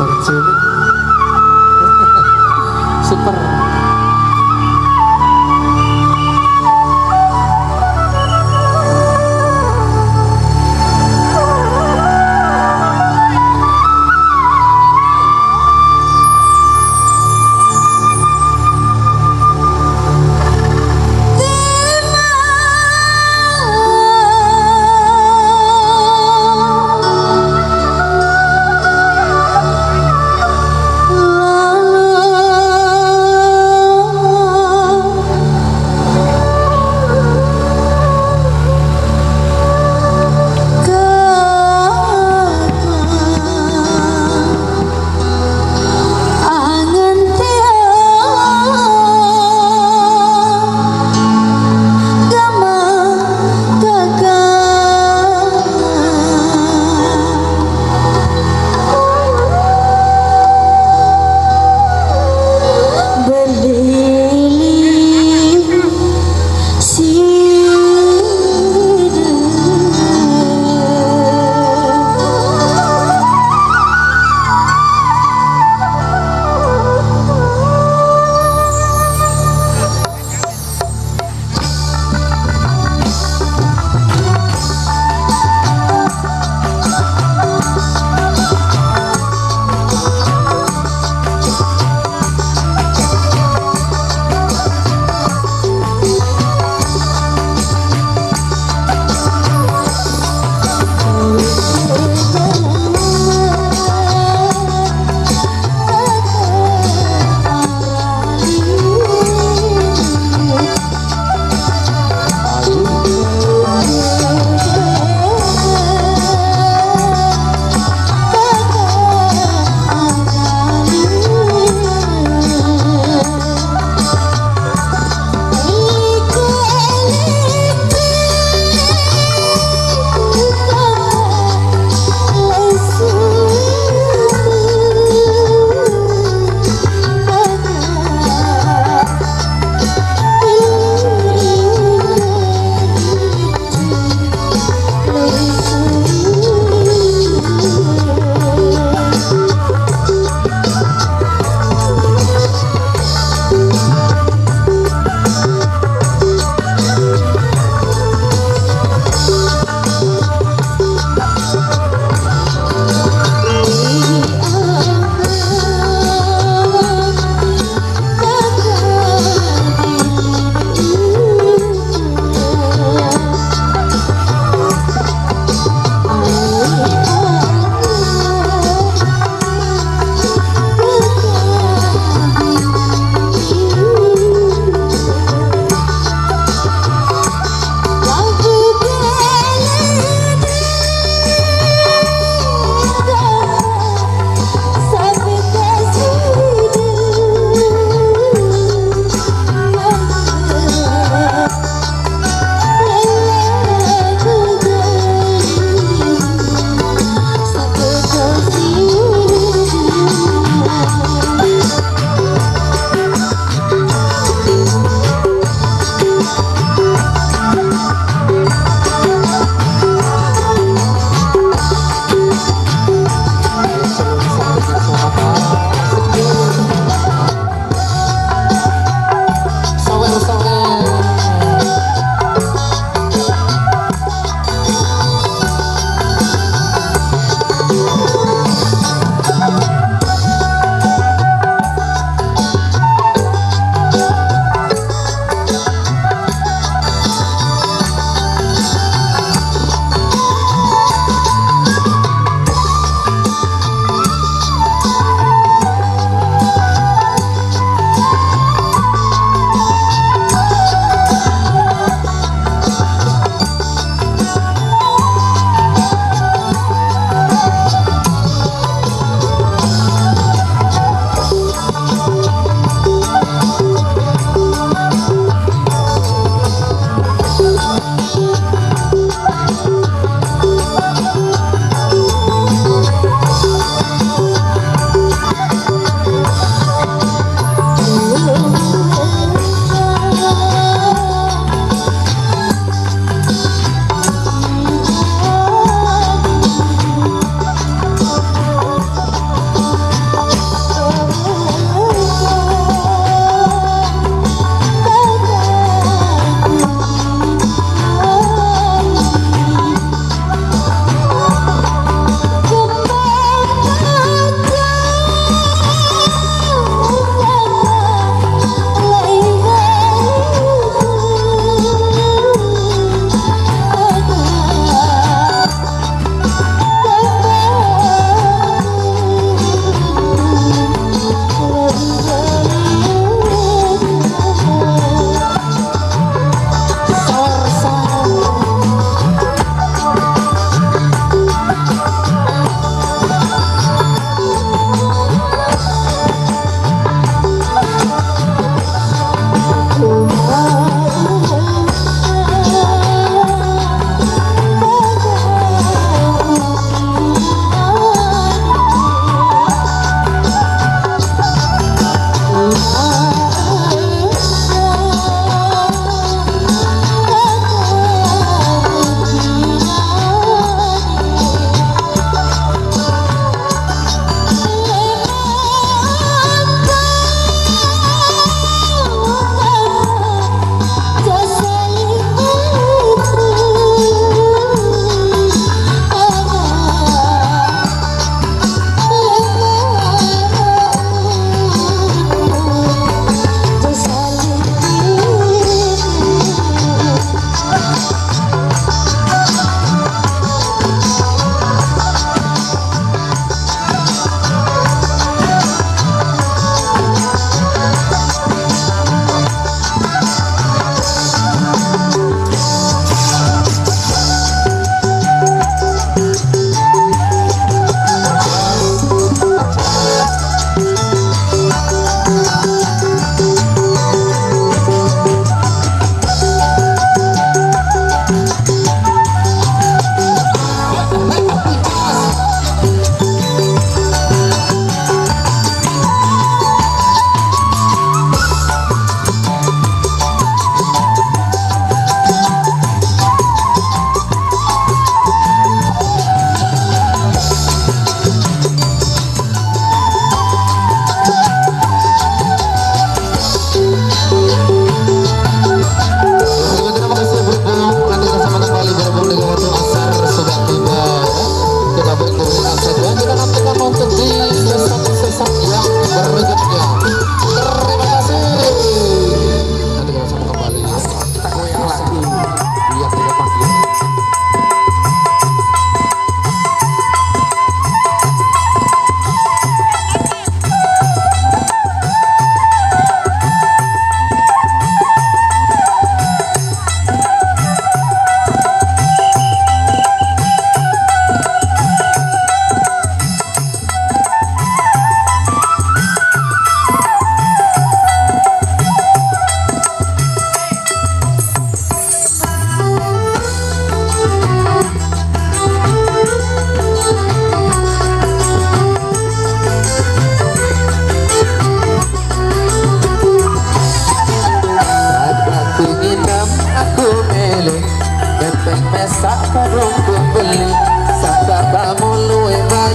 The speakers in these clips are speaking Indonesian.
sulit super.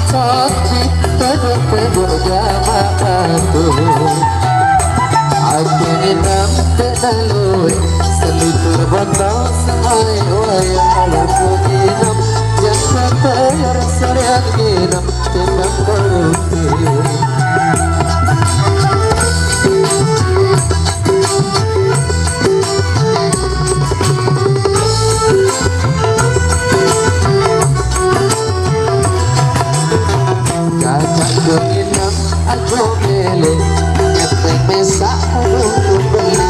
cocok di penuh-penuh jamaatu. Aku nginam tenalui selipur botol semai wayang aku nginam yang katayar sarian nginam tembak berhenti. Aku milih nyepeng mesak untuk beli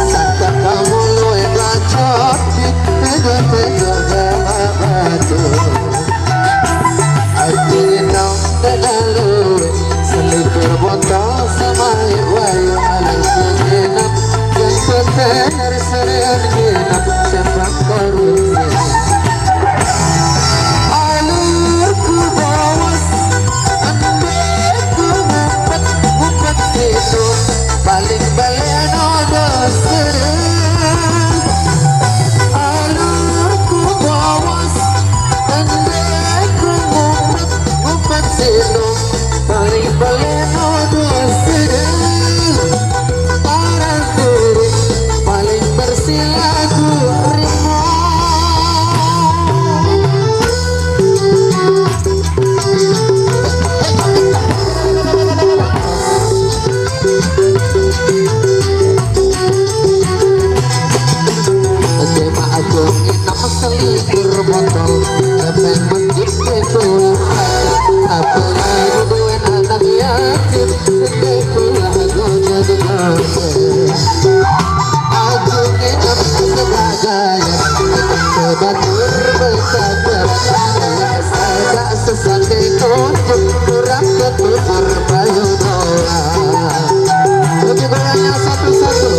sangka kamu luwe bacot di tega-tega batu. Aku nginam dengan luwe selipur botol semai wayu aku nginam yang keter serian nginam sembang korupsi. Paling baleno dosereng alurku bawas andeku ngumpet sino paling baleno dosereng orang diri paling bersih lagu rimo. Selipur botol nyepeng masjid itu apa lagi duit anak yatim itu lagu jadi ngomong. Aku nginep sebagai sebatur bersabar saya sesat ditunjuk kurang ketutur bayu doa lebih banyak satu-satu.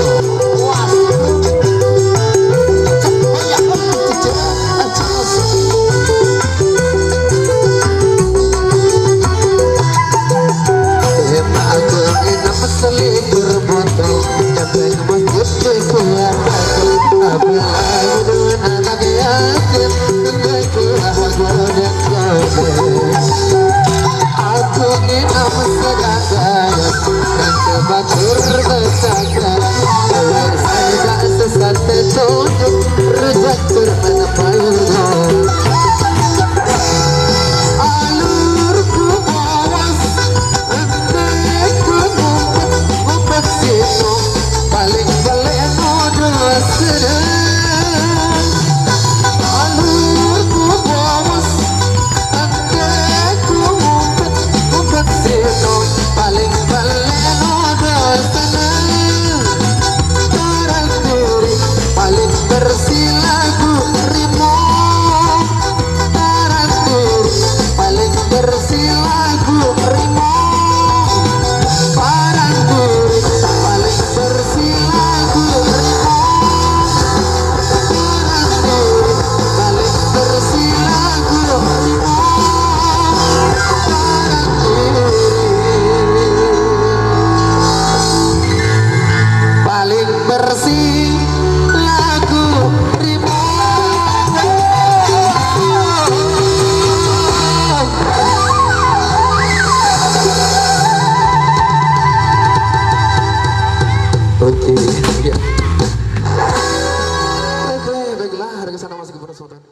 Selipur botol nyepeng masjid itu apa lagi duit anak yatim itu lagu dan ngomong. Aku nginam segagaya dan sebatur bersabar saya gak sesat ditunjuk rejak bermenepayun paling baleno dosereng alurku bawas andeku ngumpet sino paling baleno dosereng orang diri paling bersih lagu rimo orang diri paling bersih lagu rimo orang diri paling bersih lagu rimo orang diri paling bersih lagu rimo orang diri paling bersih lagu rimo. Oke, ya. Baiklah, harga sana masih kepada sultan.